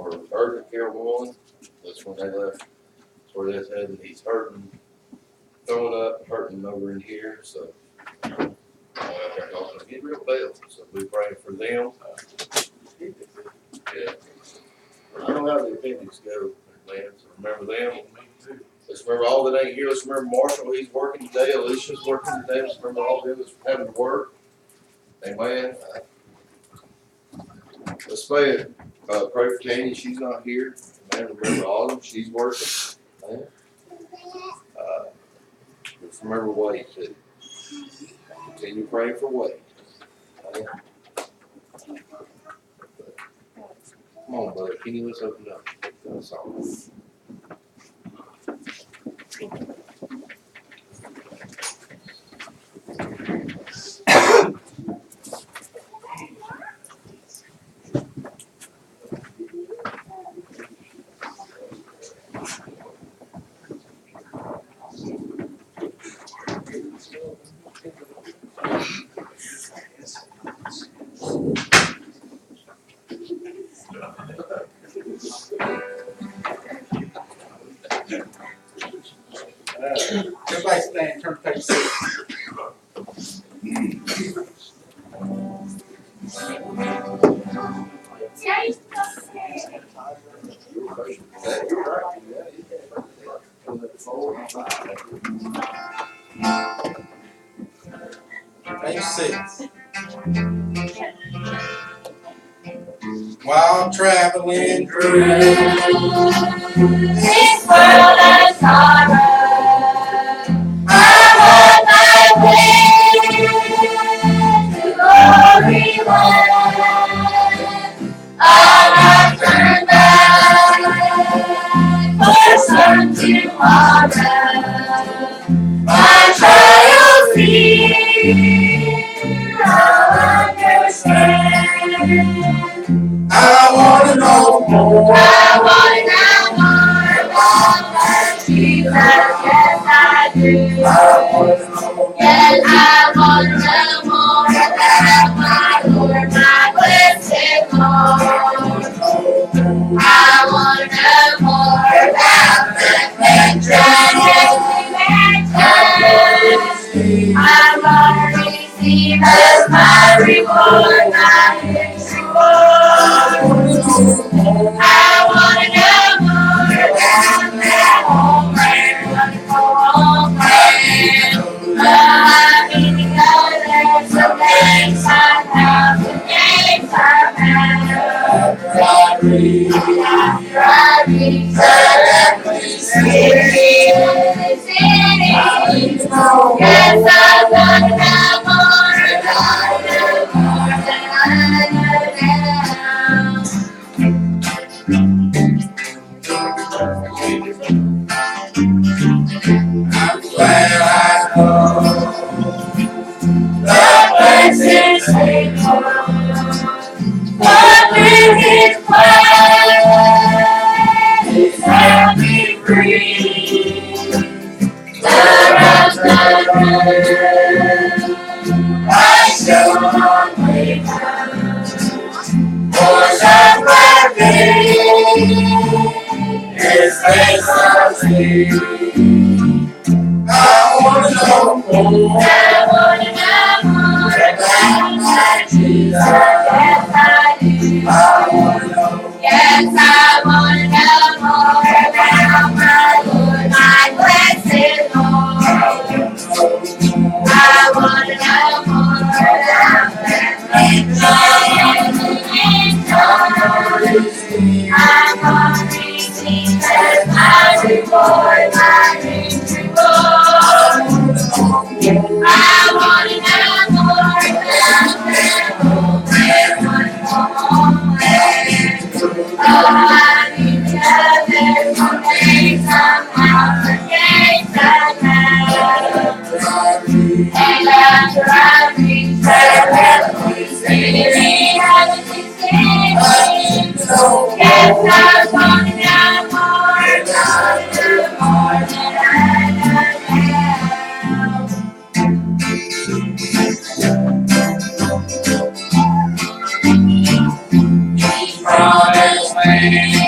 or urgent care one. That's when they left. That's where they said he's hurting, throwing up, hurting over in here. So they're going to get real bad. So we praying for them. Yeah. I don't know how the appendix go, man. So remember them. Let's remember all that ain't here. Let's remember Marshall. He's working today. Alicia's working today. Let's remember all of them that's having to work. Amen. Let's pray for Tanya. She's not here. Man, remember Autumn. She's working. Man. Let's remember Wade too. Continue praying for Wade. Man. Come on, brother. Can you let's open up? That's all. Everybody stand, turn to page 6. Page 6. While traveling through this world of sorrow, I want my way to glory land. I'll not turn back for some tomorrow. My trials here, I'll understand. I wanna know more. I wanna know more about my Jesus. Yes, I do. I wanna know. Yes, I wanna know more about my Lord, my blessed Lord. I wanna know more about the mansion. I wanna receive as my reward, my reward. I wanna know more about that homeland, wonderful homeland. I need to go there someday, somehow, someday, somehow. After I reach the city, yes, I wanna know more about the more than I know now. I'm glad I know The blessed Savior, what with His blood, He set me free. The I shall not wait for some His face I'll see. I wanna know more. I wanna know more about my Jesus. Yes, I do. I wanna know. Yes, I wanna know more about my Lord, my blessed Lord. I wanna know more about I wanna receive as my reward, my reward. I wanna know more about that homeland, wonderful homeland. Oh, I need to go there someday, somehow, someday, somehow. And after I reach the heavenly city, yes, I wanna know more about you, more than I know now. Promised land.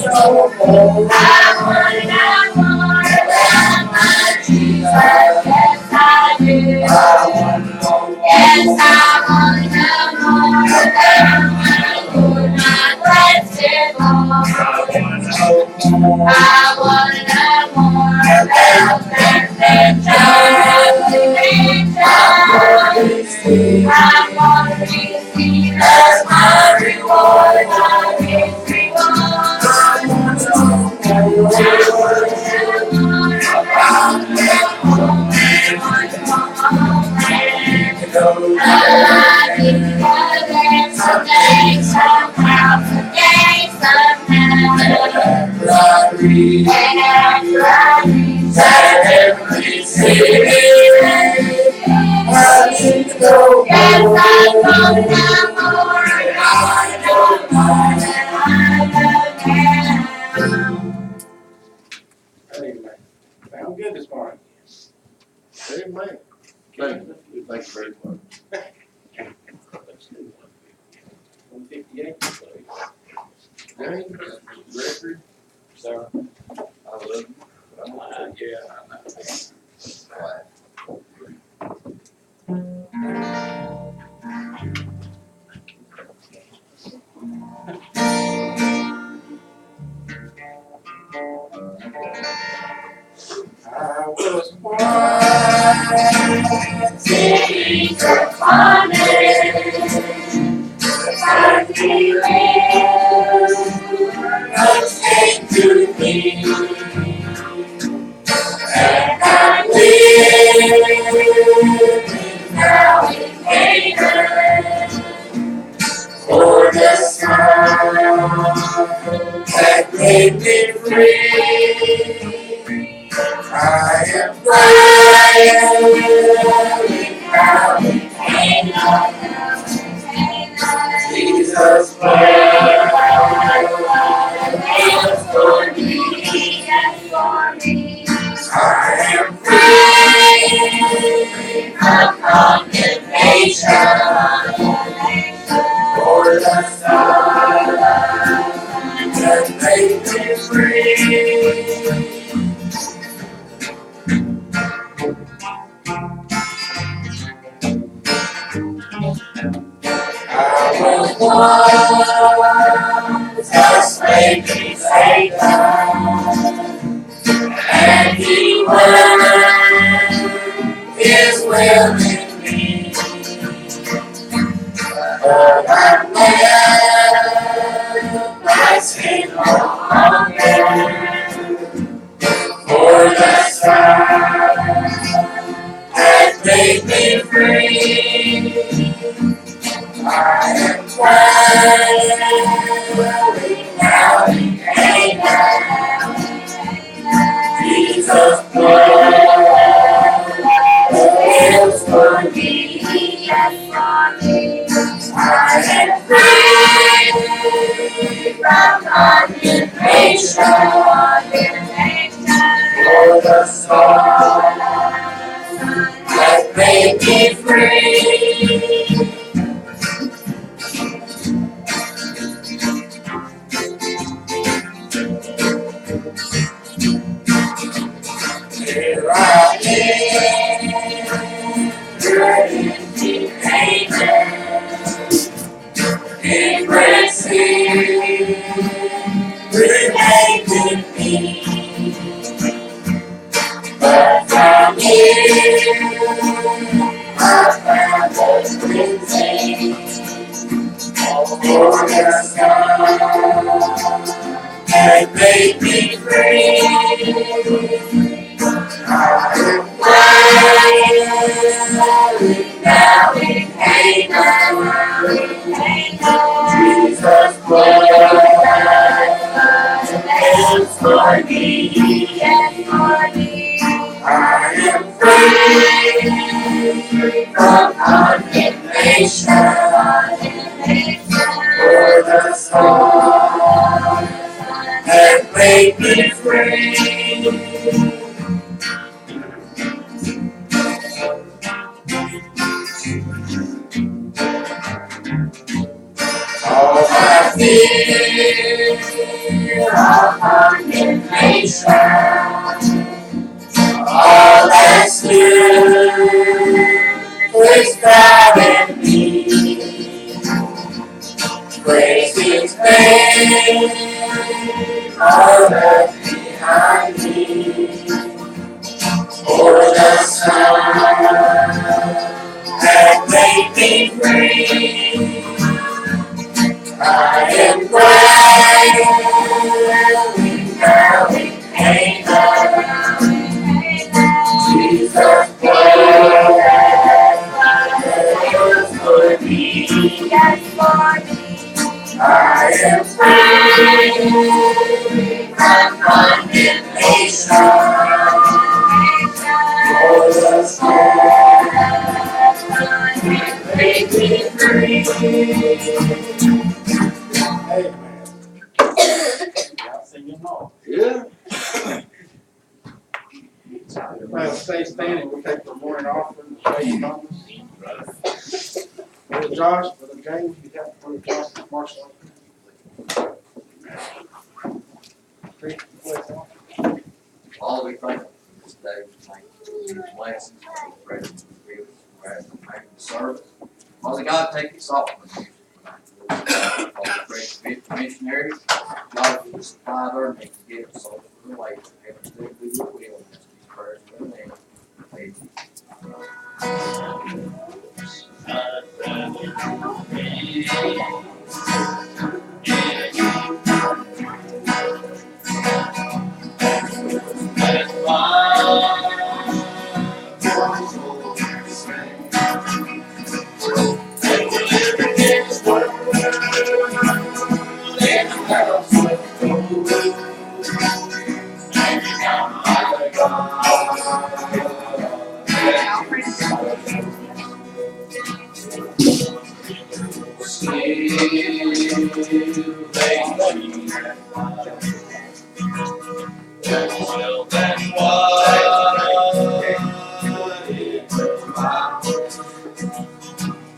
know more. I wanna know more about my Jesus. Yes, I do. I wanna know more. Yes, I wanna know more about my Lord, my blessed Lord. I wanna know more about that redemption. I wanna receive as my reward, my victory won. I wanna know more about that homeland, I do that someday, somehow, someday, somehow. I read And after I reach that every city, I need to know yes, more. I want to know more. I want to know more than I know now. Amen. Sound good this morning. Amen. Thank you very much. 158. James, Gregory, So, I love you. I'm gonna take yeah, I know. I was blind. Cities of promise, I live, Came to me, and I live now in Canaan. for the sun that made me free. I am Jesus' blood For me, yes, for me. I am Free from condemnation, for the sun that made me free. I was once a slave to Satan, and he worked his will in me. But I'm glad my sin no longer, for the Son has made me free. I am dwelling now in Canaan. Jesus' blood is for me. I am free from condemnation, for the Son has made me free. Here I am, ready to embracing, relating me. But from here, I found the cleansing, for the Son has made me free. I am dwelling now in Canaan. Jesus' blood is for me. I am free from condemnation, for the Son has made me free. All my fears of condemnation. All that's new is found in me. Praise His name, all left behind me. For the Son that made me free. I am dwelling now in Canaan. Jesus bled for me. I am free from condemnation. For the Son made me free. Amen. Y'all singing all. Yeah. Everybody will stay standing. We'll take the morning offering. Faith Thomas. Brother Josh, Brother James, you got Brother Josh, Marshall. Father, we thank you for this day. Thank you for your blessings, for the presence of the service. Father God, take this offering here tonight. Father, pray for the missionaries. God, we supply their needs, give us all for the way. Have us do your will. Ask these prayers in your name.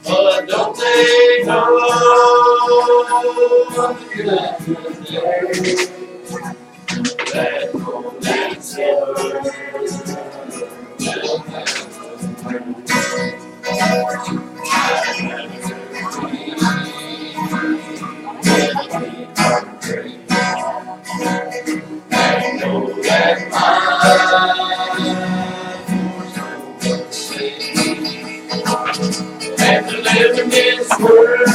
But don't they know the good that Holy Spirit and to live in this world.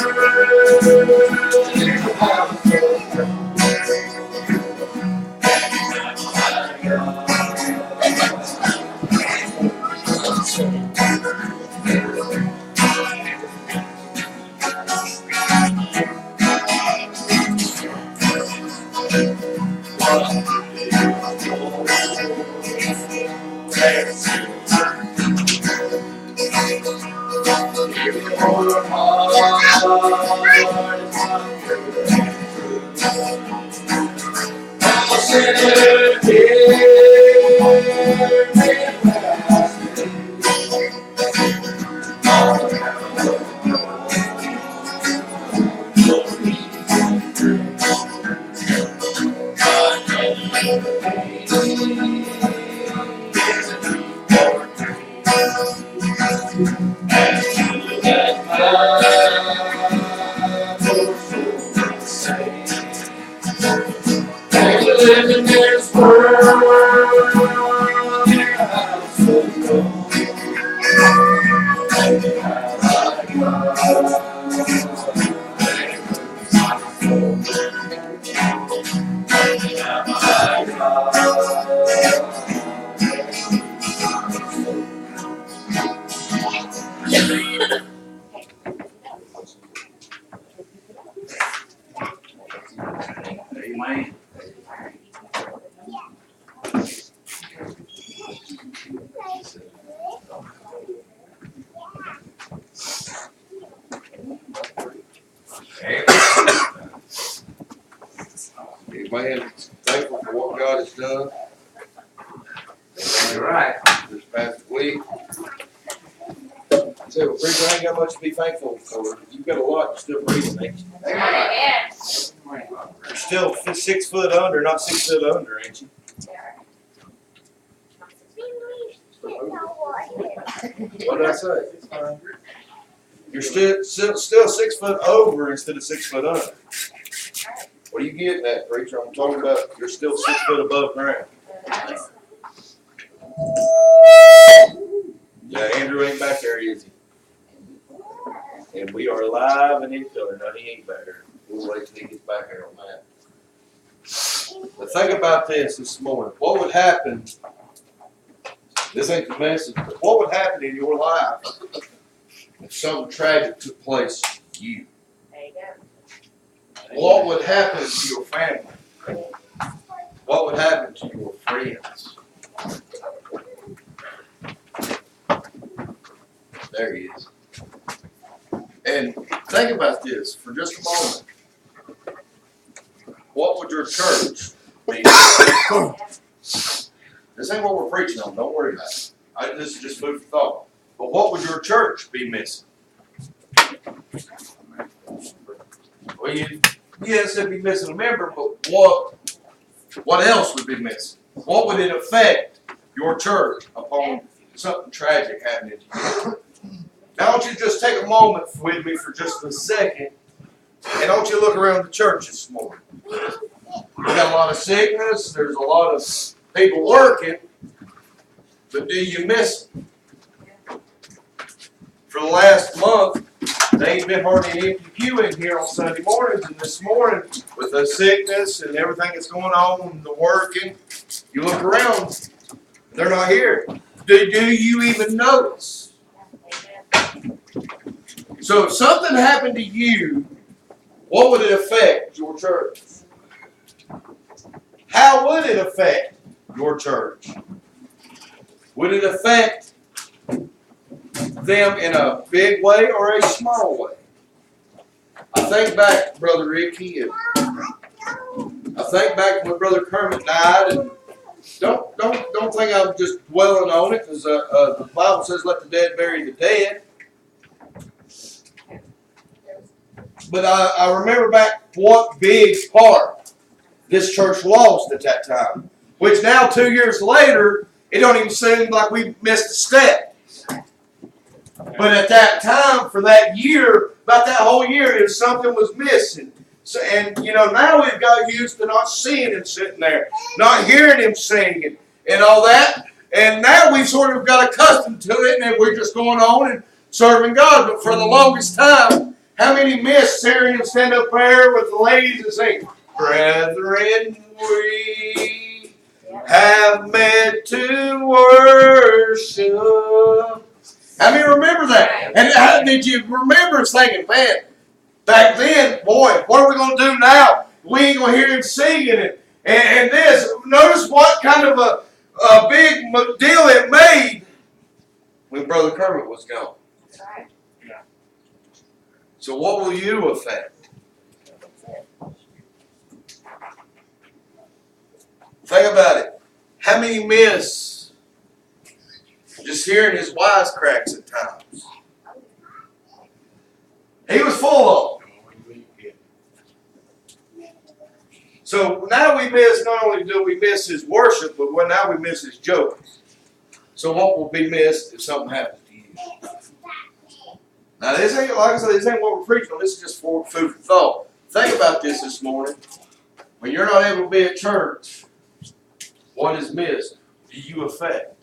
Live in this world. Amen. Amen. Thankful for what God has done. You're right. This past week. I tell you, preacher, I ain't got much to be thankful for. You've got a lot, you're still breathing, ain't you? Amen. Amen. still 6 foot under, not 6 foot under, ain't you? What did I say? You're still 6 foot over instead of 6 foot under. What are you getting at, preacher? I'm talking about you're still 6 foot above ground. Yeah, Andrew ain't back there, is he? And we are alive and in color. No, he ain't back there. We'll wait till he gets back here on that. But think about this morning. What would happen? This ain't the message, but what would happen in your life if something tragic took place to you? There you go. What would happen to your family? What would happen to your friends? There he is. And think about this for just a moment. What would your church be? This ain't what we're preaching on. Don't worry about it. This is just food for thought. But what would your church be missing? Well, yes, it'd be missing a member, but what else would be missing? What would it affect your church upon something tragic happening to you? Now, I want you to just take a moment with me for just a second, and I want you to look around the church this morning. We got a lot of sickness. There's a lot of people working, but do you miss them? For the last month, there ain't been hardly an empty pew in here on Sunday mornings, and this morning, with the sickness and everything that's going on, and the working, you look around, they're not here. Do you even notice? So if something happened to you, what would it affect your church? How would it affect your church? Would it affect them in a big way or a small way? I think back, Brother Ricky, and I think back when Brother Kermit died, and don't think I'm just dwelling on it, because the Bible says, "Let the dead bury the dead." But I remember back what big part this church lost at that time, which now 2 years later, it don't even seem like we missed a step. But at that time, for that year, about that whole year, something was missing. So, and now we've got used to not seeing him sitting there, not hearing him singing, and all that. And now we've sort of got accustomed to it, and we're just going on and serving God. But for the longest time, how many missed hearing him stand up there with the ladies and sing, "Brethren, we have met to worship"? How many remember that? And how did you remember thinking, man, back then, boy, what are we going to do now? We ain't going to hear him singing it. And this, notice what kind of a big deal it made when Brother Kermit was gone. Right. So what will you affect? Think about it. How many miss just hearing his wisecracks at times? He was full of them. So now we miss, not only do we miss his worship, but now we miss his jokes. So what will be missed if something happens to you? Now this ain't, like I said, this ain't what we're preaching on. This is just for food for thought. Think about this morning. When you're not able to be at church, what is missed? Do you affect?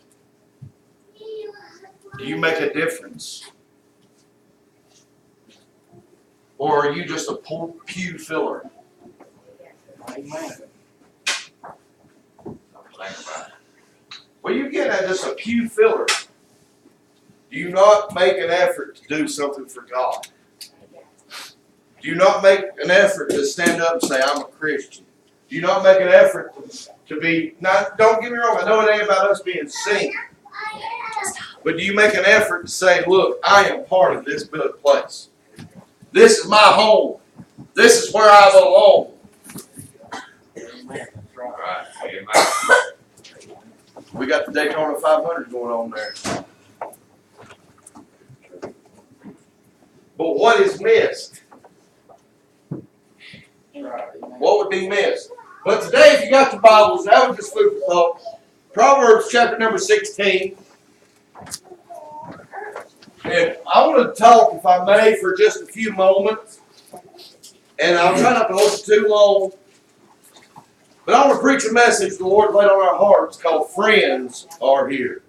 Do you make a difference? Or are you just a pew filler? Amen. Well, you get at just a pew filler. Do you not make an effort to do something for God? Do you not make an effort to stand up and say, "I'm a Christian"? Do you not make an effort to be, not, don't get me wrong, I know it ain't about us being seen. But do you make an effort to say, "Look, I am part of this place. This is my home. This is where I belong." Right. We got the Daytona 500 going on there. But what is missed? What would be missed? But today, if you got your Bibles, that was just food for thought. Proverbs chapter number 16. And I want to talk, if I may, for just a few moments. And I'll try not to hold it too long. But I want to preach a message the Lord laid on our hearts called Friends Are Here.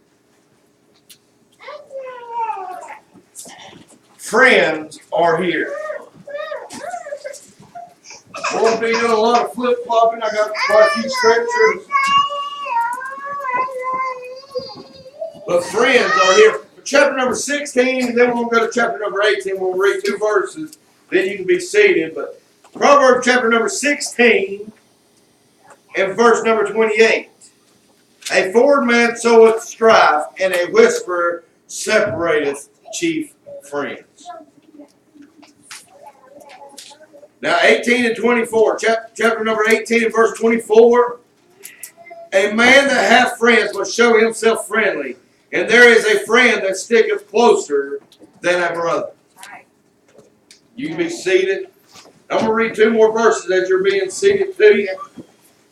Friends are here. We're going to be doing a lot of flip-flopping. I got quite a few scriptures. But friends are here. Chapter number 16, and then we're going to go to chapter number 18. We'll read 2 verses. Then you can be seated. But Proverbs chapter number 16 and verse number 28. A forward man soweth strife, and a whisperer separateth chief friends. Now 18 and 24. Chapter number 18 and verse 24. A man that hath friends must show himself friendly, and there is a friend that sticketh closer than a brother. You can be seated. I'm going to read 2 more verses as you're being seated to you.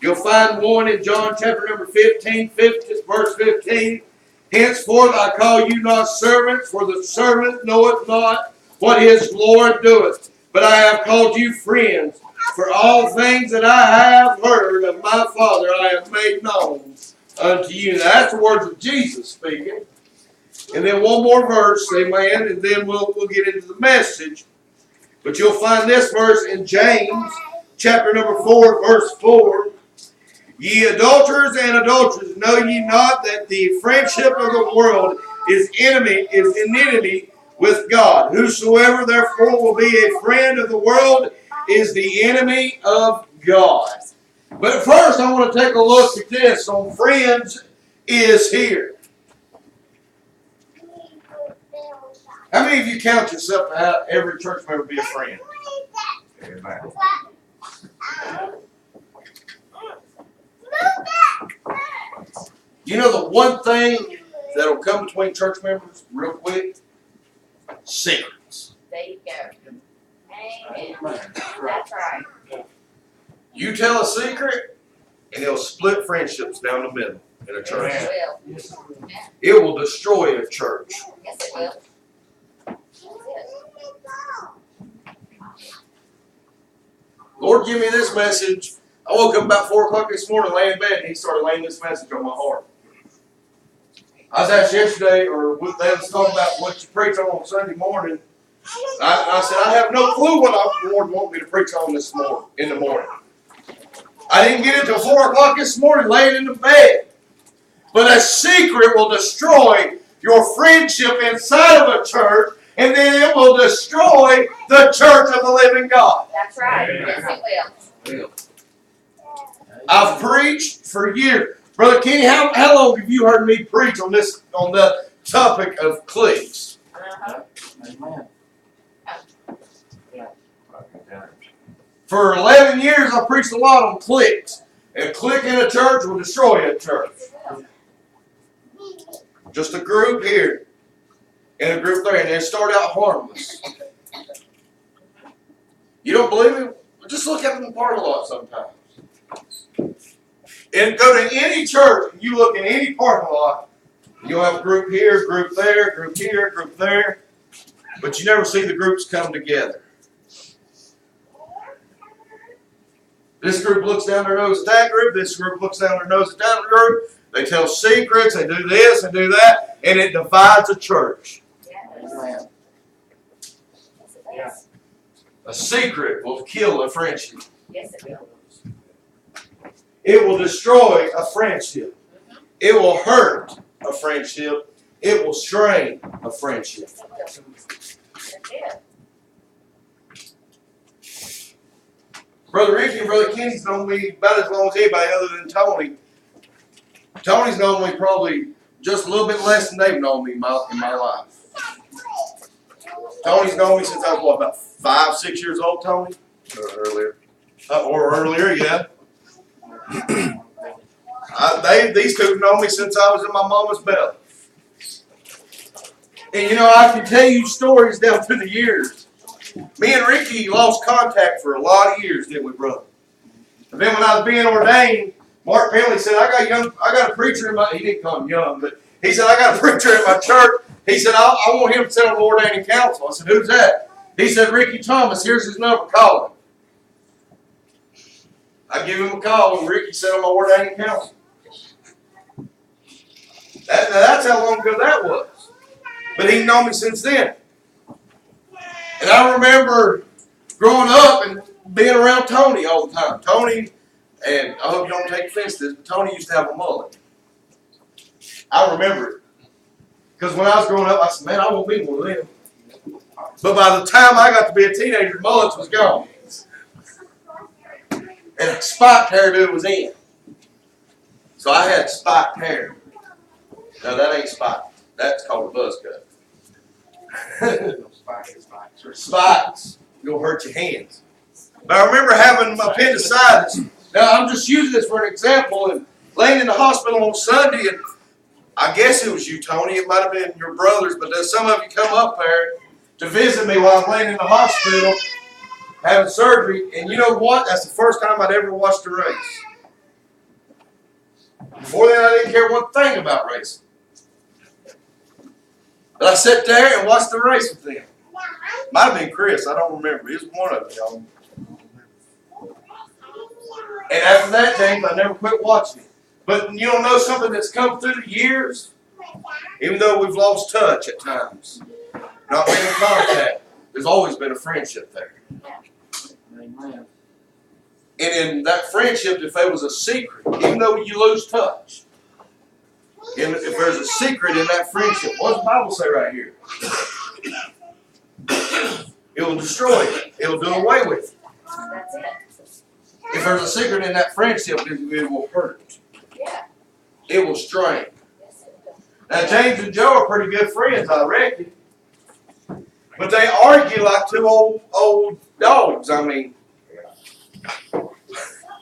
You'll find one in John chapter number 15, verse 15. Henceforth I call you not servants, for the servant knoweth not what his Lord doeth. But I have called you friends, for all things that I have heard of my Father I have made known unto you. Now that's the words of Jesus speaking. And then one more verse, amen, and then we'll get into the message. But you'll find this verse in James, chapter number 4, verse 4. Ye adulterers and adulteresses, know ye not that the friendship of the world is enmity with God? Whosoever therefore will be a friend of the world is the enemy of God. But first I want to take a look at this on Friends Is Here. How many of you count yourself to have every church member be a friend? Amen. You know the one thing that'll come between church members real quick? Secrets. There you go. Amen. That's right. You tell a secret, and it'll split friendships down the middle in a church. Yes, it will. Yes, sir. It will destroy a church. Yes, it will. Lord, give me this message. I woke up about 4 o'clock this morning, laying in bed, and He started laying this message on my heart. I was asked yesterday, or they was talking about what you preach on Sunday morning. I said, I have no clue what the Lord wants me to preach on this morning, in the morning. I didn't get it till 4 o'clock this morning, laying in the bed. But a secret will destroy your friendship inside of a church, and then it will destroy the church of the living God. That's right. Yes, it will. I've preached for years. Brother Kenny, how long have you heard me preach on the topic of cliques? Uh-huh. Amen. For 11 years, I preached a lot on cliques. A clique in a church will destroy a church. Just a group here and a group there, and they start out harmless. You don't believe me? Just look at them in the parking lot sometimes. And go to any church, and you look in any parking lot, you'll have a group here, group there, group here, group there, but you never see the groups come together. This group looks down their nose at that group, this group looks down their nose at that group, they tell secrets, they do this, they do that, and it divides a church. Amen. Yes. A secret will kill a friendship. Yes, it will. It will destroy a friendship. It will hurt a friendship. It will strain a friendship. That's it. Brother Ricky and Brother Kenny's known me about as long as anybody other than Tony. Tony's known me probably just a little bit less than they've known me in my life. Tony's known me since I was, about 5, 6 years old, Tony? Or earlier. Or earlier, yeah. These two have known me since I was in my mama's belly. And you know, I can tell you stories down through the years. Me and Ricky lost contact for a lot of years, didn't we, brother? And then when I was being ordained, Mark Penley said, I got a preacher in my, he didn't call him young, but he said, I got a preacher in my church. He said, I want him to sit on the ordaining council. I said, who's that? He said, Ricky Thomas, here's his number, call him. I give him a call when Ricky sat on my ordaining council. That's how long ago that was. But he's known me since then. And I remember growing up and being around Tony all the time. Tony, and I hope you don't take offense to this, but Tony used to have a mullet. I remember it. Because when I was growing up, I said, man, I won't be one of them. But by the time I got to be a teenager, mullets was gone. And a spiked hairdo was in. So I had spiked hair. No, that ain't spiked. That's called a buzz cut. Spikes. You'll hurt your hands. But I remember having my appendicitis. Now, I'm just using this for an example. And laying in the hospital on Sunday, and I guess it was you, Tony. It might have been your brothers, but there's some of you come up there to visit me while I'm laying in the hospital having surgery. And you know what? That's the first time I'd ever watched a race. Before then, I didn't care one thing about racing. But I sat there and watched the race with them. Might have been Chris. I don't remember. He was one of them, y'all. And after that, James, I never quit watching it. But you don't know something that's come through the years? Even though we've lost touch at times, not been in contact, there's always been a friendship there. Amen. And in that friendship, if there was a secret, even though you lose touch, if there's a secret in that friendship, what does the Bible say right here? It will destroy it. It will do away with it. That's it. If there's a secret in that friendship, it will hurt. Yeah. It will strain. Yes, it does. Now, James and Joe are pretty good friends, I reckon. But they argue like two old dogs. I mean,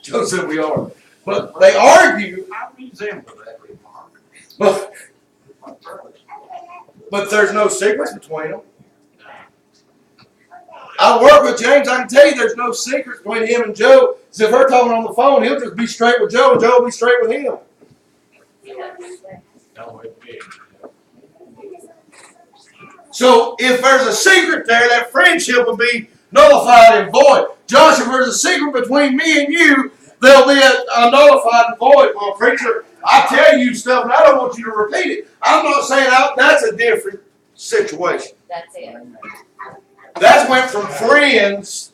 Joe said we are. But they argue. I resemble that remark. But there's no secrets between them. I work with James. I can tell you there's no secrets between him and Joe. So if they're talking on the phone, he'll just be straight with Joe, and Joe will be straight with him. So if there's a secret there, that friendship will be nullified and void. Josh, if there's a secret between me and you, there'll be a nullified and void. Well, preacher, I tell you stuff, and I don't want you to repeat it. I'm not saying that's a different situation. That's it. That's went from friends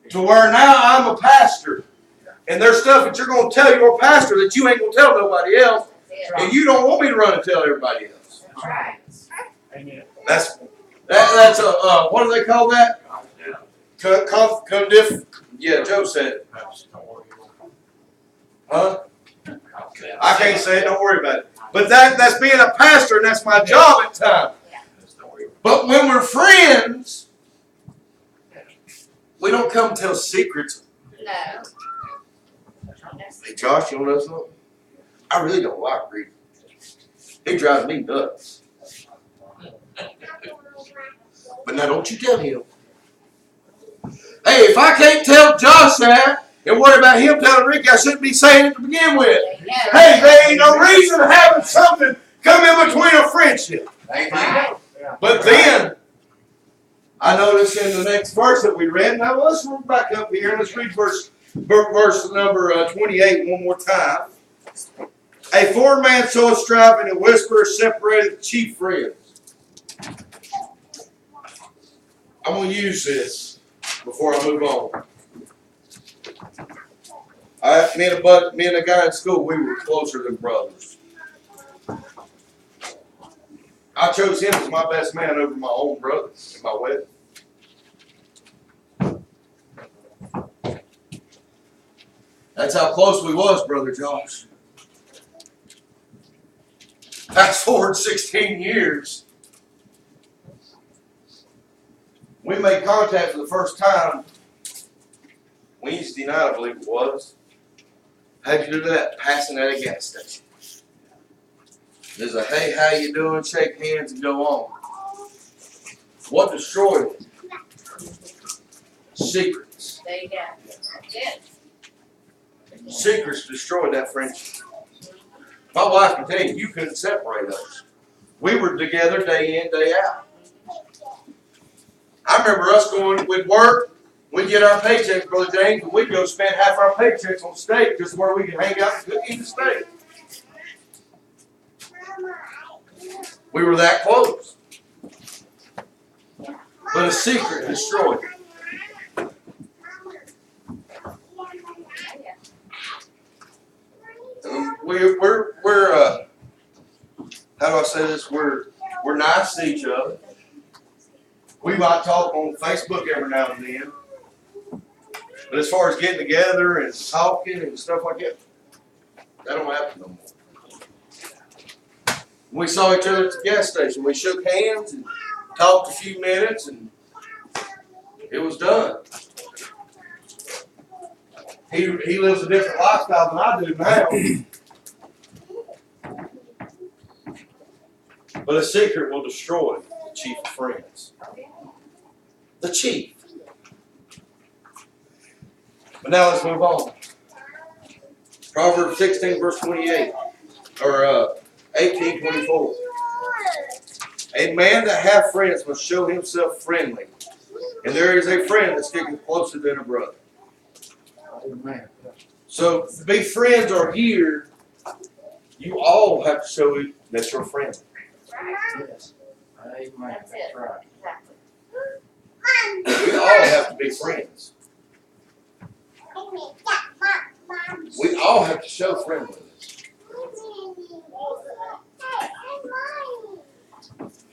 to where now I'm a pastor. And there's stuff that you're going to tell your pastor that you ain't going to tell nobody else. That's it. And you don't want me to run and tell everybody else. That's right. Amen. That's a, what do they call that? Yeah, Joe said it. Huh? I can't say it, don't worry about it. But that's being a pastor, and that's my job at times. But when we're friends, we don't come tell secrets. No. Hey, Josh, you want to know something? I really don't like reading. It drives me nuts. But now don't you tell him. Hey, if I can't tell Josh that and worry about him telling Ricky, I shouldn't be saying it to begin with. Hey, there ain't no reason having something come in between a friendship. Amen. But then, I notice in the next verse that we read, now let's move back up here and let's read verse number 28 one more time. A foreign man soweth strife, and a whisperer separated chief friends. I'm going to use this before I move on. Me and a guy in school, we were closer than brothers. I chose him as my best man over my own brother in my wedding. That's how close we was, Brother Josh. Fast forward 16 years. We made contact for the first time Wednesday night, I believe it was. How'd you do that? Passing at a gas station. There's a, hey, how you doing? Shake hands and go on. What destroyed it? Secrets. There you go. Good. Secrets destroyed that friendship. My wife can tell you, you couldn't separate us. We were together day in, day out. I remember us going, we'd work, we'd get our paychecks, Brother James, and we'd go spend half our paychecks on steak just where we could hang out and eat the steak. We were that close. But a secret destroyed it. We're how do I say this? We're nice to each other. We might talk on Facebook every now and then. But as far as getting together and talking and stuff like that don't happen no more. We saw each other at the gas station. We shook hands and talked a few minutes, and it was done. He lives a different lifestyle than I do now. But a secret will destroy the chief of friends. The chief. But now let's move on. Proverbs 16, verse 28. Or 18:24. A man that hath friends must show himself friendly. And there is a friend that sticketh closer than a brother. Amen. So to be friends are here, you all have to show it that you're friendly. Yes. Amen. That's That's it. right. Exactly. We all have to be friends. We all have to show friendliness.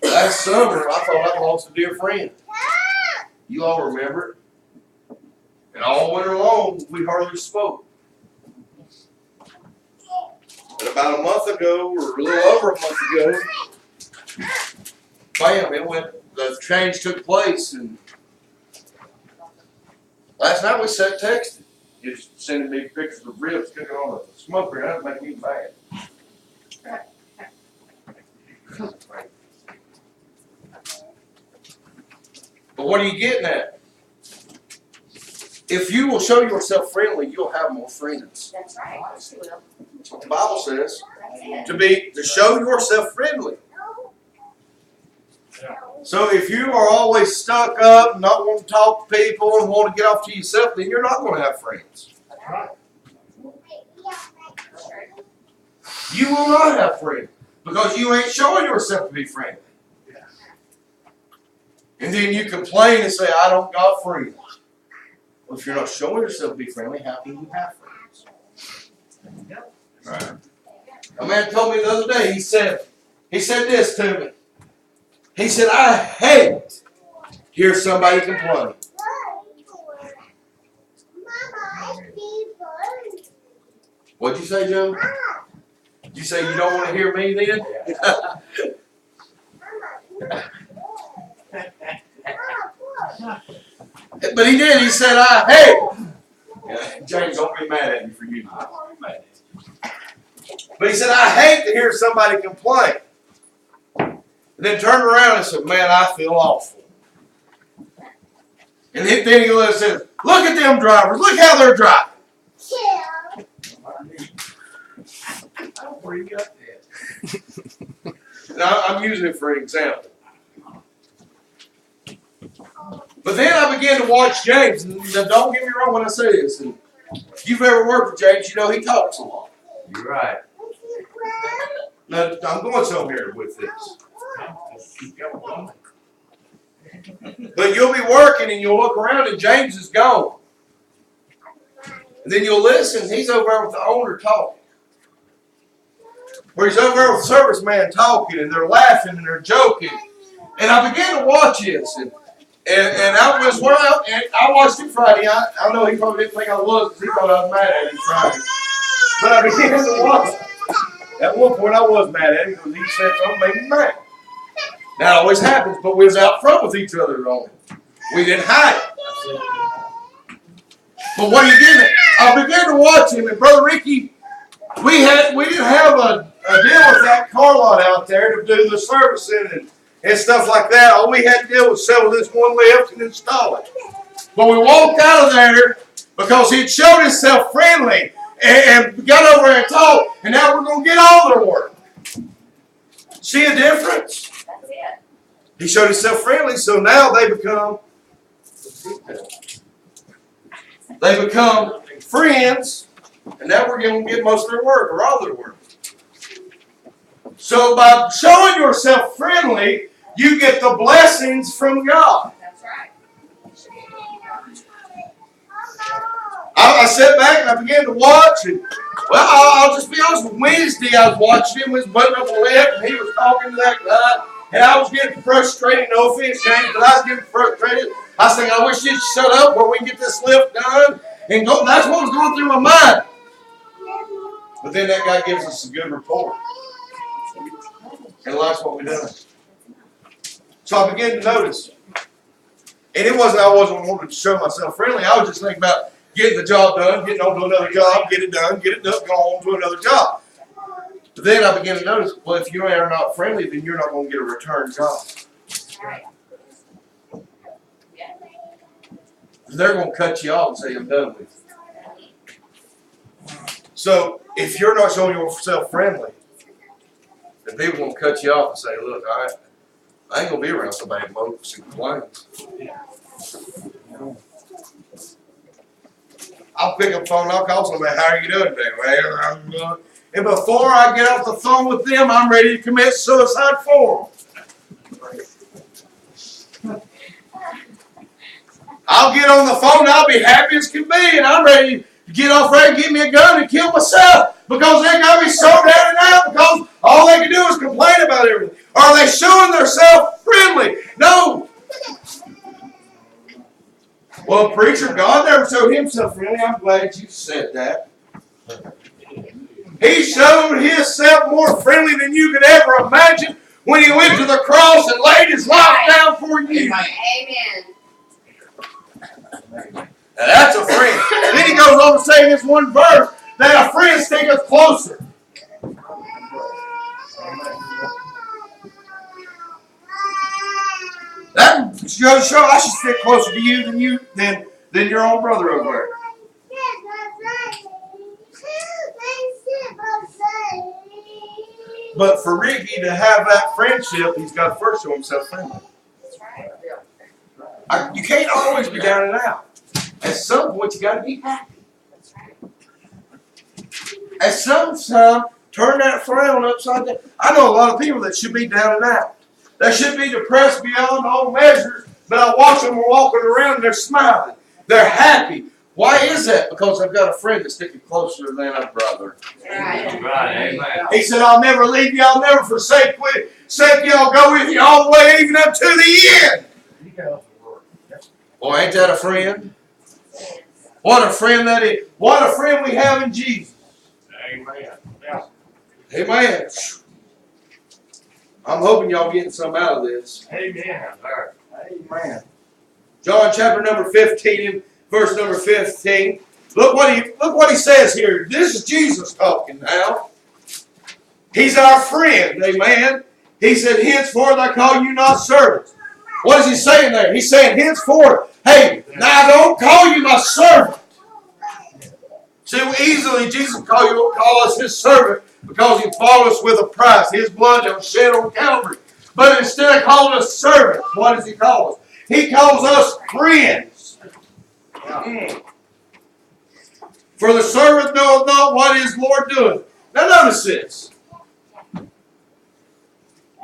Last summer, I thought I lost a dear friend. You all remember it. And all winter long, we hardly spoke. But about a month ago, or a little over a month ago, bam, the change took place. And last night we sat texting. Just sending me pictures of ribs cooking on a smoker, and that would make me mad. But what are you getting at? If you will show yourself friendly, you'll have more friends. That's right. She will. That's what the Bible says. That's it. To show yourself friendly. So if you are always stuck up, and not wanting to talk to people, and want to get off to yourself, then you're not going to have friends. You will not have friends because you ain't showing yourself to be friendly. And then you complain and say, I don't got friends. Well, if you're not showing yourself to be friendly, how can you have friends? Right. A man told me the other day, he said this to me. He said, I hate to hear somebody complain. What'd you say, Joe? Did you say you don't want to hear me then? But he did. He said, I hate. Yeah, James, don't be mad at me for you. But he said, I hate to hear somebody complain. And then turned around and said, man, I feel awful. And then he said, look at them drivers. Look how they're driving. I don't where you got that. Now, I'm using it for an example. But then I began to watch James. And don't get me wrong when I say this. And if you've ever worked with James, you know he talks a lot. You're right. Now, I'm going somewhere with this. But you'll be working and you'll look around and James is gone. And then you'll listen. He's over there with the owner talking. Where he's over there with the serviceman talking and they're laughing and they're joking. And I began to watch this. And I was I watched it Friday. I know he probably didn't think I was because he thought I was mad at him Friday. But I began to watch it. At one point I was mad at him because he said something that made me mad. That always happens, but we was out front with each other on it. We didn't hide it. But what are you getting at? I began to watch him, and Brother Ricky, we didn't have a deal with that car lot out there to do the servicing and stuff like that. All we had to do was settle this one lift and install it. But we walked out of there because he'd showed himself friendly and got over there and talked, and now we're going to get all their work. See a difference? That's it. He showed himself friendly, so now they become friends, and now we're going to get most of their work, or all their work. So by showing yourself friendly, you get the blessings from God. That's right. I sat back and I began to watch, and well, I'll just be honest. With Wednesday, I was watching him with his button up lip, and he was talking to that guy, and I was getting frustrated. No offense, James, but I was getting frustrated. I was thinking, I wish you'd shut up where we can get this lift done and go. That's what was going through my mind. But then that guy gives us a good report, and that's what we done. So I began to notice, and it wasn't I wasn't wanting to show myself friendly. I was just thinking about getting the job done, getting on to another job, get it done, go on to another job. But then I began to notice, well, if you are not friendly, then you're not going to get a return job. That's right. Yeah. They're going to cut you off and say, I'm done with you. So if you're not showing yourself friendly, then people going to cut you off and say, look, I ain't going to be around somebody who mopes and complains. I'll pick up the phone and I'll call somebody, how are you doing today? Well, I'm good. And before I get off the phone with them, I'm ready to commit suicide for them. I'll get on the phone and I'll be happy as can be, and I'm ready to get off there and get me a gun and kill myself because they got me so down and out because all they can do is complain about everything. Are they showing themselves friendly? No. Well, preacher, God never showed himself friendly. I'm glad you said that. He showed himself more friendly than you could ever imagine when he went to the cross and laid his life down for you. Amen. Now that's a friend. Then he goes on to say in this one verse that a friend sticketh closer. That goes to show I should stick closer to you than your own brother over there. But for Ricky to have that friendship, he's got to first show himself friendly. That's right. You can't always be down and out. At some point, you got to be happy. That's right. At some time, turn that frown upside down. I know a lot of people that should be down and out. They should be depressed beyond all measures, but I watch them walking around and they're smiling. They're happy. Why is that? Because I've got a friend that's sticking closer than a brother. Right. Right, amen. He said, I'll never leave you, I'll never forsake you, I'll go with you all the way, even up to the end. Boy, ain't that a friend? What a friend that is. What a friend we have in Jesus. Amen. Amen. I'm hoping y'all getting some out of this. Amen. Amen. John chapter number 15, verse number 15. Look what he says here. This is Jesus talking now. He's our friend. Amen. He said, henceforth I call you not servants. What is he saying there? He's saying, henceforth, hey, now I don't call you my servant. See, easily Jesus call us his servant because he bought us with a price. His blood that was shed on Calvary. But instead of calling us servants, what does he call us? He calls us friends. For the servant knoweth not what his Lord doeth. Now notice this. Do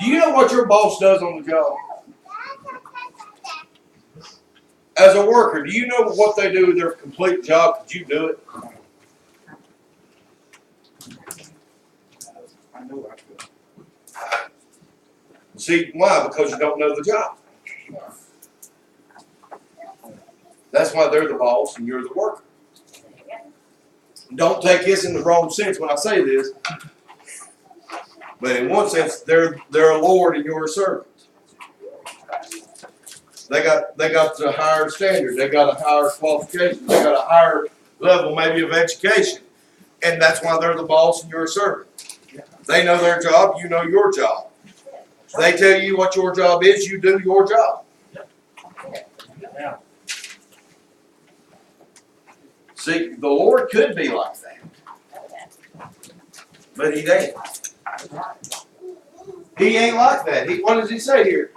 you know what your boss does on the job? As a worker, do you know what they do with their complete job? Could you do it? I know I could. See, why? Because you don't know the job. That's why they're the boss and you're the worker. Don't take this in the wrong sense when I say this. But in one sense, they're a Lord and you're a servant. They got the higher standard. They got a higher qualification. They got a higher level maybe of education. And that's why they're the boss and you're a servant. They know their job, you know your job. They tell you what your job is, you do your job. See, the Lord could be like that, but He ain't. He ain't like that. What does He say here?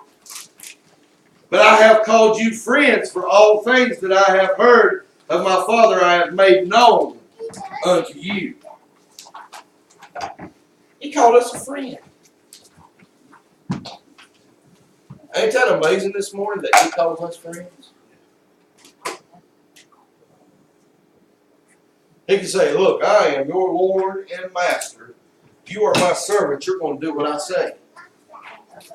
But I have called you friends, for all things that I have heard of my Father I have made known unto you. He called us a friend. Ain't that amazing this morning that He calls us friends? He can say, look, I am your Lord and Master. You are my servant. You're going to do what I say.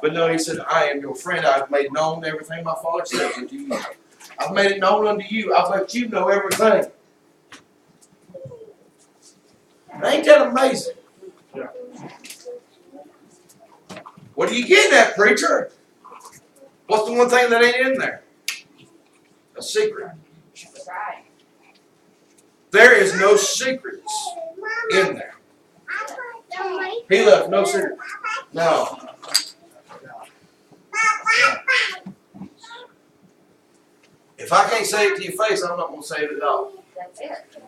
But no, He said, I am your friend. I've made known everything my Father says unto you. I've made it known unto you. I've let you know everything. Ain't that amazing? Yeah. What are you getting at, preacher? What's the one thing that ain't in there? A secret. Right. There is no secrets in there. He left no secret. No. If I can't say it to your face, I'm not going to say it at all. That's it.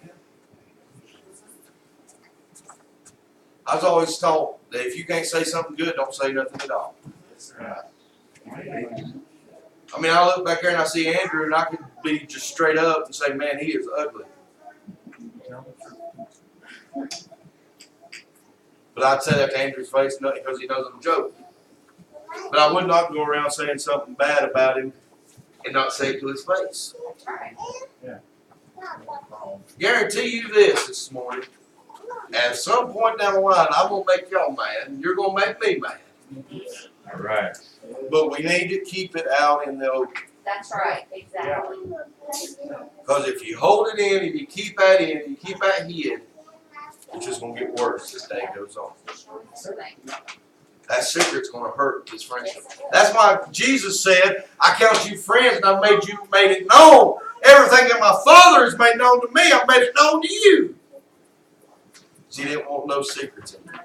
I was always taught that if you can't say something good, don't say nothing at all. I mean, I look back there and I see Andrew, and I could be just straight up and say, man, he is ugly. But I'd say that to Andrew's face because he knows I'm joking. But I would not go around saying something bad about him and not say it to his face. That's right. Guarantee you this morning. At some point down the line, I'm going to make y'all mad, and you're going to make me mad. All right. But we need to keep it out in the open. That's right. Exactly. Because if you hold it in, if you keep that in, you keep that hid, it's just going to get worse as the day goes on. That secret's going to hurt this friendship. That's why Jesus said, I count you friends and I've made it known. Everything that my Father has made known to me, I've made it known to you. He didn't want no secrets in there.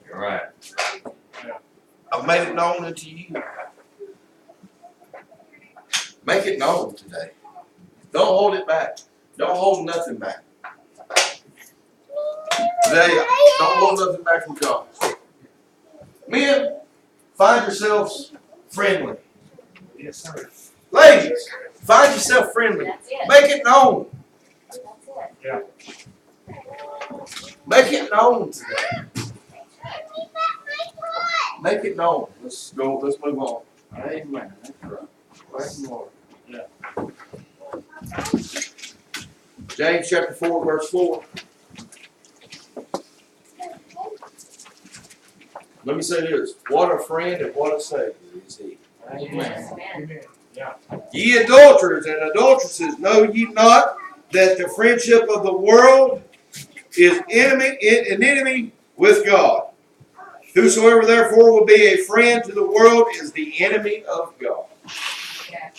You're right. I've made it known unto you. Make it known today. Don't hold it back. Don't hold nothing back. Today, don't hold nothing back from God. Men, find yourselves friendly. Yes, sir. Ladies, find yourself friendly. That's it. Make it known. That's it. Yeah. Make it known today. Make it known. Let's go. Let's move on. Amen. That's right. Praise the Lord. James chapter 4, verse 4. Let me say this. What a friend and what a savior is he. Amen. Amen. Yeah. Ye adulterers and adulteresses, know ye not that the friendship of the world is an enemy with God? Whosoever therefore will be a friend to the world is the enemy of God. Yeah.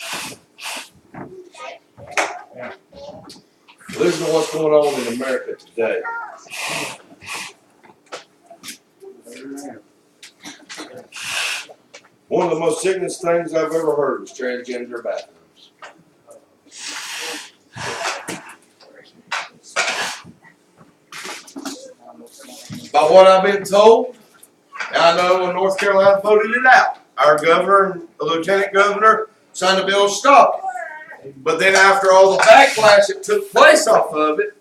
Listen to what's going on in America today. Amen. One of the most sickening things I've ever heard was transgender bathrooms. By what I've been told, I know when North Carolina voted it out, our governor and the lieutenant governor signed a bill to stop it. But then after all the backlash that took place off of it,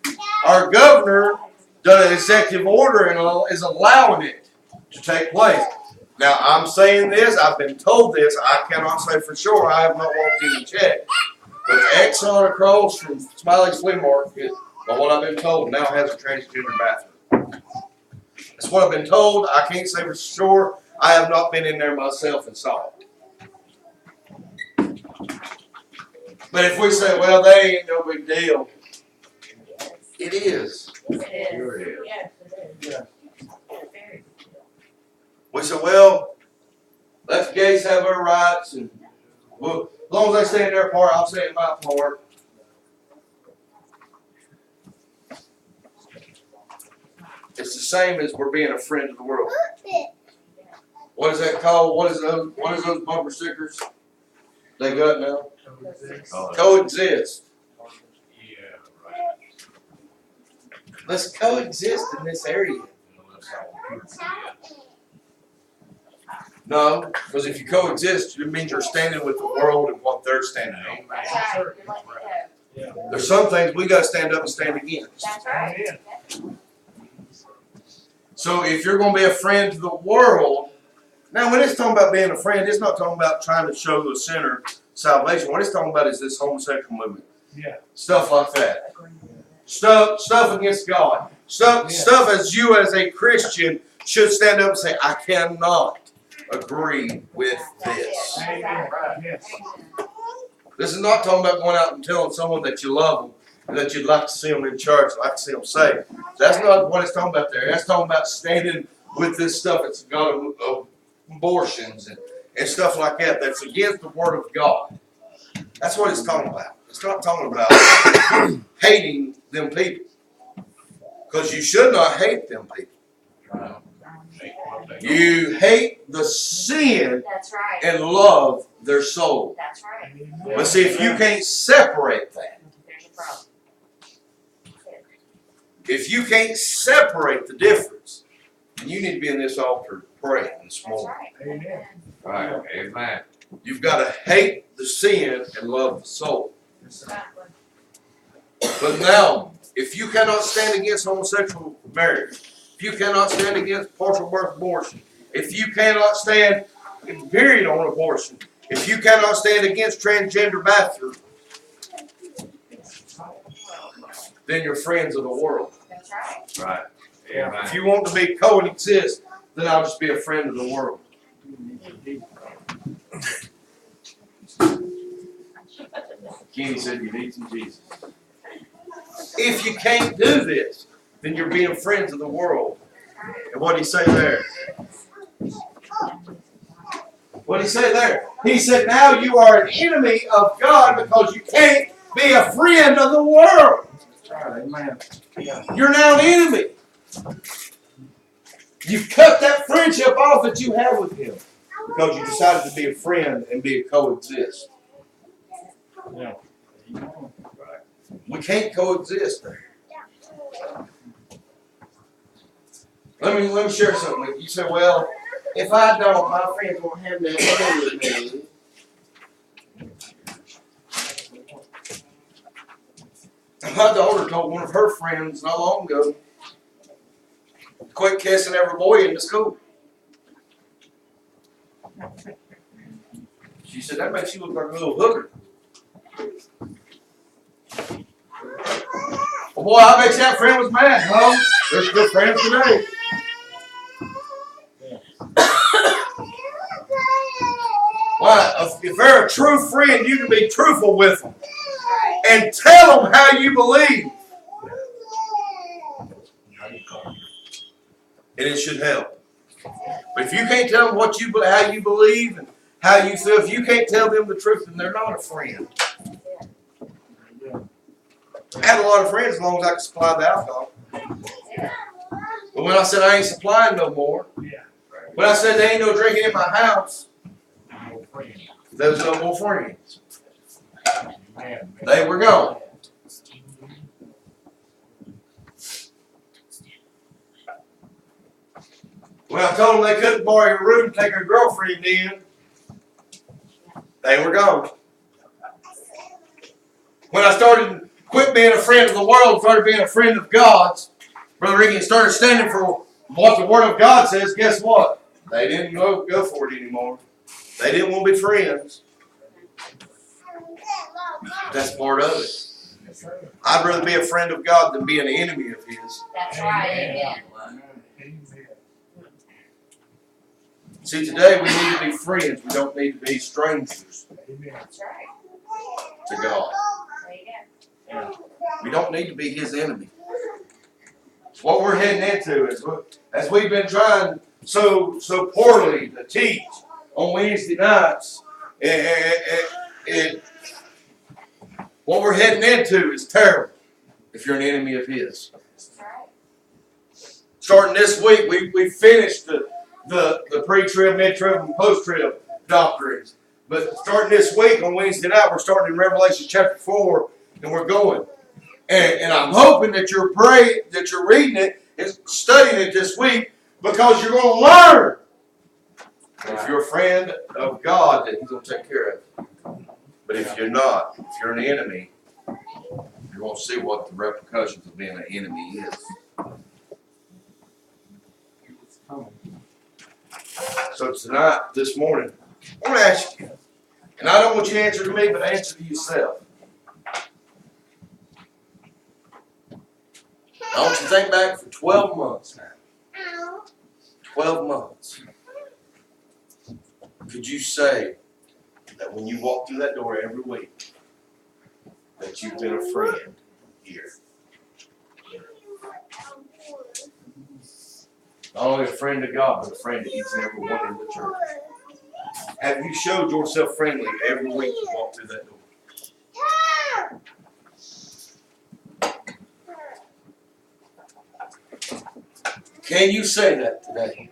our governor done an executive order and is allowing it to take place. Now, I'm saying this, I've been told this, I cannot say for sure, I have not walked in and checked. But Exxon across from Smiley's Flea Market, by what I've been told, now has a transgender bathroom. That's what I've been told, I can't say for sure, I have not been in there myself and saw it. But if we say, well, that ain't no big deal, it is. Yes, it is. Sure it is. Yes, it is. Yeah. Very. We say, well, let the gays have their rights, and well, as long as they stay in their part, I'll stay in my part. It's the same as we're being a friend of the world. What is that called? What is those bumper stickers they got now? Oh, Coexist. Let's coexist in this area. No, because if you coexist, it means you're standing with the world and what they're standing on. That's right. You're letting it go. There's some things we gotta stand up and stand against. That's right. So if you're gonna be a friend to the world, now when it's talking about being a friend, it's not talking about trying to show the sinner salvation. What it's talking about is this homosexual movement. Yeah. Stuff like that. Stuff against God. Stuff as you as a Christian should stand up and say, I cannot agree with this. Amen. Yes. This is not talking about going out and telling someone that you love them and that you'd like to see them in church, like to see them saved. That's not what it's talking about there. That's talking about standing with this stuff that's got abortions and stuff like that. That's against the Word of God. That's what it's talking about. It's not talking about hating them people. Because you should not hate them people. You hate the sin That's right. and love their soul. That's right. But see, if you can't separate that, There's a problem. if you can't separate the difference, then you need to be in this altar praying this That's morning. right. Amen. Right, amen. You've got to hate the sin and love the soul. Exactly. But now, if you cannot stand against homosexual marriage, if you cannot stand against partial birth abortion, if you cannot stand, period, on abortion, if you cannot stand against transgender bathroom, then you're friends of the world. That's right. Right, If amen. you want to be coexist, then I'll just be a friend of the world. Kenny said you need some Jesus. If you can't do this, then you're being friends of the world. And what did he say there? What did he say there? He said, now you are an enemy of God because you can't be a friend of the world. Amen. You're now an enemy. You've cut that friendship off that you have with him because you decided to be a friend and be a coexist. Yeah. We can't coexist there. Let me share something with you. You say, well, if I don't, my friends won't have nothing to do with me. My daughter told one of her friends not long ago, quit kissing every boy in the school. She said, that makes you look like a little hooker. Well, boy, I bet that friend was mad, huh? They're good friends today. Why? If they're a true friend, you can be truthful with them Right. and tell them how you believe. And it should help. But if you can't tell them how you believe and how you feel, if you can't tell them the truth, then they're not a friend. I had a lot of friends as long as I could supply the alcohol. But when I said I ain't supplying no more, when I said there ain't no drinking in my house, there was no more friends. They were gone. When I told them they couldn't borrow your room and take their girlfriend in, they were gone. When I started quit being a friend of the world, started being a friend of God's, Brother Ricky started standing for what the Word of God says, guess what? They didn't go for it anymore. They didn't want to be friends. That's part of it. I'd rather be a friend of God than be an enemy of His. That's right. Amen. See, today we need to be friends. We don't need to be strangers That's right. to God. There you go. We don't need to be His enemy. What we're heading into is, as we've been trying so poorly to teach on Wednesday nights, what we're heading into is terrible if you're an enemy of His. That's right. Starting this week, we finished the pre-trib, mid-trib, and post-trib doctrines. But starting this week on Wednesday night, we're starting in Revelation chapter 4, and we're going. And I'm hoping that you're praying, that you're reading it and studying it this week, because you're going to learn. If you're a friend of God, then He's going to take care of you. But if you're not, if you're an enemy, you're going to see what the repercussions of being an enemy is. So tonight, this morning, I want to ask you, and I don't want you to answer to me, but answer to yourself. I want you to think back for 12 months now. 12 months. Could you say that when you walk through that door every week, that you've been a friend here? Not only a friend to God, but a friend to each and every one in the church. Have you showed yourself friendly every week you walk through that door? Can you say that today?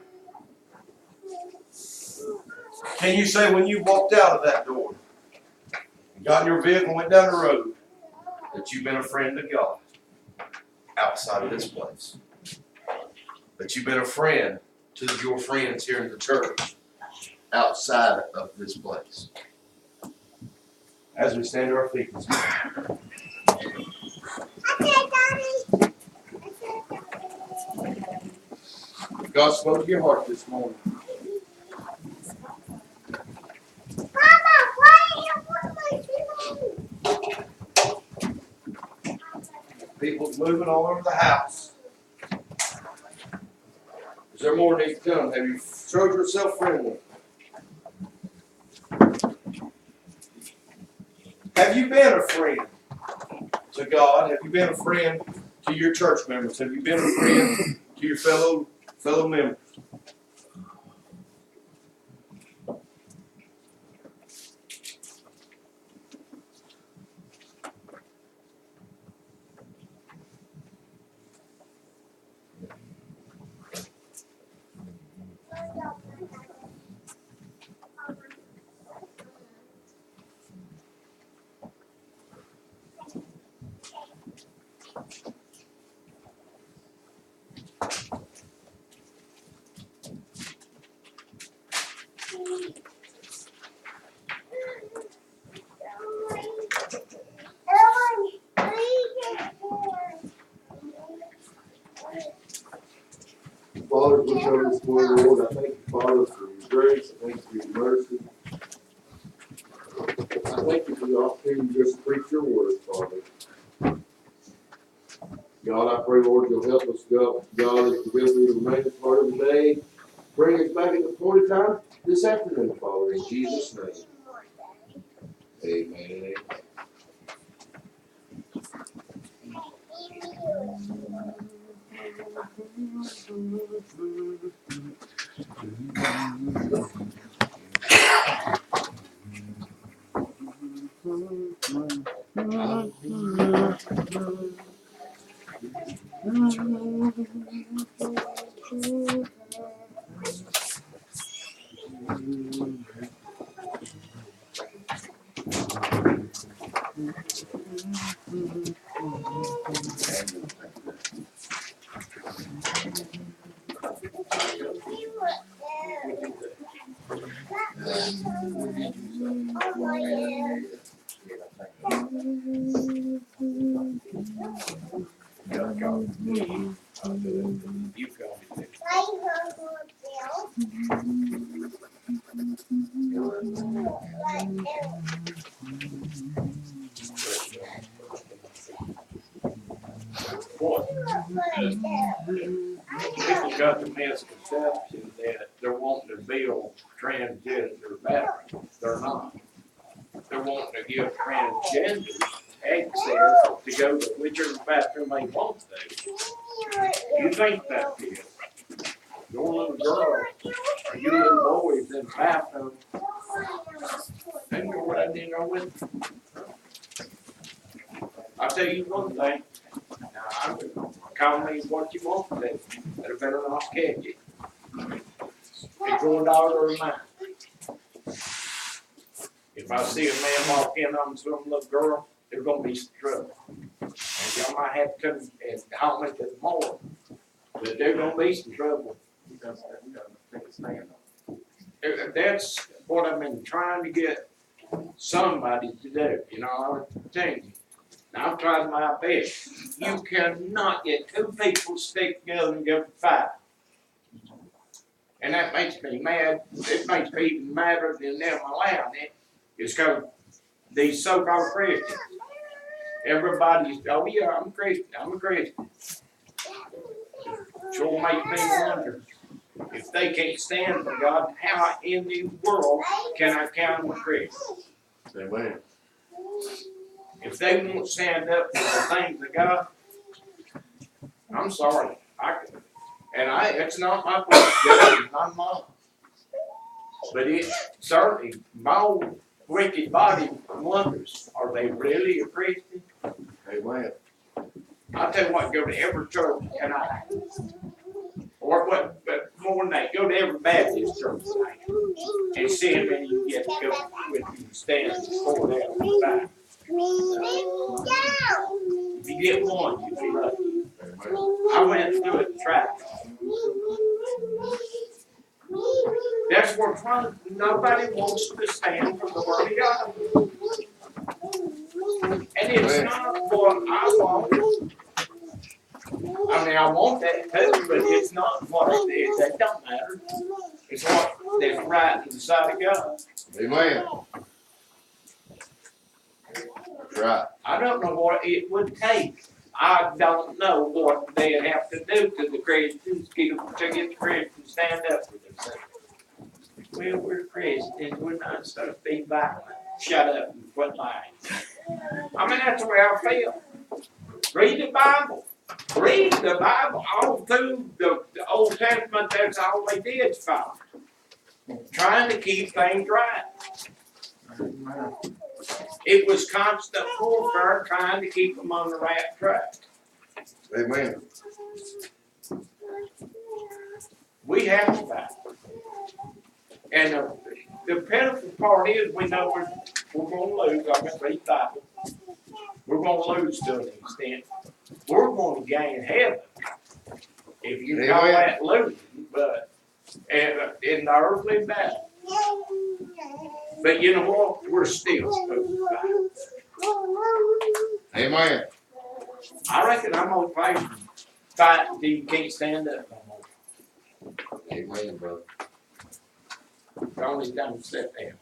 Can you say when you walked out of that door, got in your vehicle and went down the road, that you've been a friend to God outside of this place? That you've been a friend to your friends here in the church outside of this place? As we stand to our feet this morning. God spoke to your heart this morning. People's moving all over the house. Is there more needs to come? Have you showed yourself friendly? Have you been a friend to God? Have you been a friend to your church members? Have you been a friend to your fellow members? Father, we come this morning, Lord. I thank you, Father, for your grace. I thank you for your mercy. I thank you for the opportunity to just preach your word, Father. God, I pray, Lord, you'll help us, God, as we go through the remaining part of the day. Bring us back at the appointed time this afternoon, Father, in Jesus' name. Amen and amen. People got the misconception that they're wanting to build transgender bathrooms. They're not. They're wanting to give transgenders access to go to whichever bathroom they want to. You think that is. Your little girl or your little boys in the bathroom, they know what I did with. I'll tell you one thing. Now, call me what you want to do. Better not catch it. It's your daughter or mine. If I see a man walk in on some little girl, there's gonna be some trouble. And y'all might have to come and haul me to the morgue. But there's gonna be some trouble. That's what I've been trying to get somebody to do, you know, I'm telling you. Now, I've tried my best. You cannot get two people to stick together and give a fight. And that makes me mad. It makes me even madder than them allowing it. It's because these so-called Christians, everybody's, oh yeah, I'm a Christian, I'm a Christian. Sure makes me wonder, if they can't stand for God, how in the world can I count them a Christian? Amen. If they won't stand up for the things of God, I'm sorry. It's not my fault. It's not mine. But it certainly, my old wicked body wonders, are they really a Christian? Amen. I'll tell you what, go to every church tonight. Or what, but more than that, go to every Baptist church tonight. And see how many you get to go with you stand before that on the back. If you get one, you'll be lucky. Amen. I went through it and tried. That's what's wrong. Nobody wants to stand for the word of God. And it's not what I want. I mean, I want that too, but it's not what it is. That don't matter. It's what that's right inside of God. Amen. That's right. I don't know what it would take. I don't know what they'd have to do to the Christians to get the Christians to stand up for themselves. Well, we're Christians, we're not supposed to be violent. Shut up and quit lying. I mean, that's the way I feel. Read the Bible. Read the Bible all through the Old Testament. That's all they did, folks. Trying to keep things right. It was constant warfare trying to keep them on the right track. Amen. We have to fight. And the pitiful part is we know we're going to lose. I'm going to read the Bible. We're going to lose to an extent. We're going to gain heaven. If you call that losing, but in the earthly battle. But you know what? We're still supposed to fight. Amen. I reckon I'm going to fight until you can't stand up no more. Amen, brother. The only time to sit down.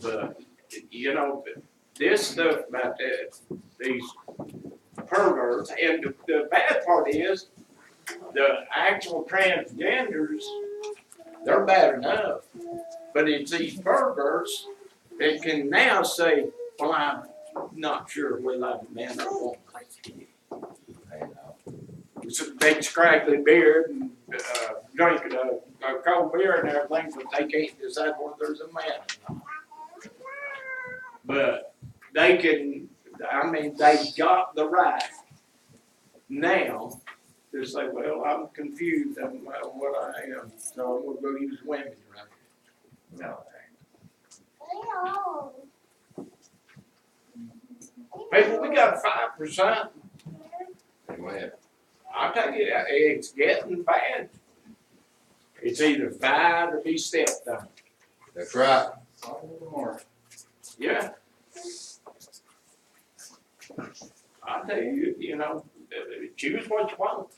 But, you know, this stuff about these perverts, and the bad part is, the actual transgenders, they're bad enough. But it's these perverts that can now say, well, I'm not sure whether I'm a man or a woman. It's a big scraggly beard and drinking a cold beer and everything, but they can't decide whether there's a man or not. But they can, I mean, they've got the right now to say, well, I'm confused on what I am, so I'm gonna go use women right now. No. People, we got 5%. Amen. I tell you, it's getting bad. It's either fight or be stepped on. That's right. Yeah. I tell you, you know, choose what you want,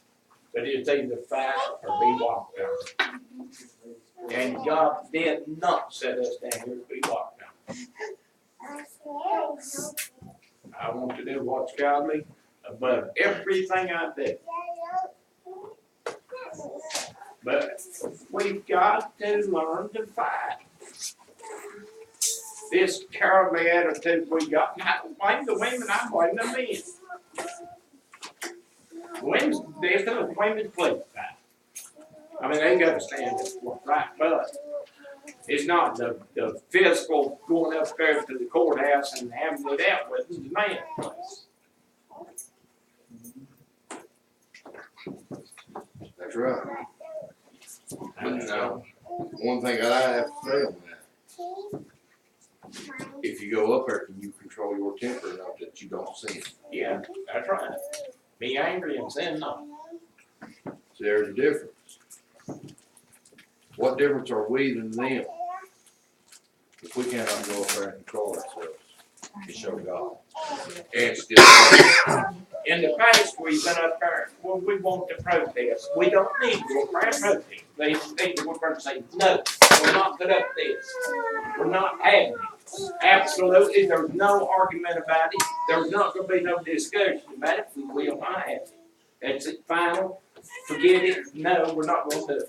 but it's either fight or be walked on. And God did not set us down here to be walked on. I want to do what's godly above everything I do. But we've got to learn to fight. This cowardly attitude we got, and I don't blame the women, I blame the men. Women, there's no women please fight. I mean, they got to stand up for right, but it's not the physical going upstairs to the courthouse and having it out with the man place. That's right. But one thing that I have to say on that, if you go up there, can you control your temper enough that you don't sin. Yeah, that's right. Be angry and sin not. So there's a difference. What difference are we than them? If we cannot go up there and control ourselves to show God. And still, In the past, we've been up there, well, we want to protest. We don't need to go up there and protest. They need to go up there and say, no, we're not put up this. We're not having it. Absolutely, there's no argument about it. There's not gonna be no discussion about it. We will not have it. That's it, final. Forget it. No, we're not gonna do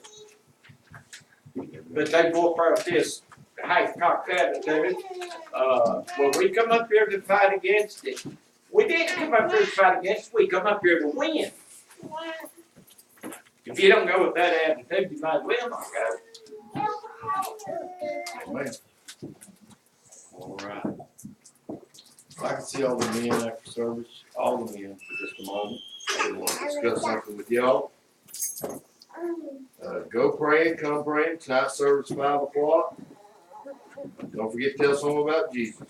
it. But they go up there with this half-cocked attitude. Well, we come up here to fight against it. We didn't come up here to fight against it. We come up here to win. If you don't go with that attitude, you might as well not go. amen. All right. I can see all the men after service, all the men for just a moment. I want to discuss something with y'all. Go praying, come praying. Tonight service 5 o'clock. Don't forget to tell someone about Jesus.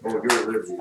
Or you're at liberty.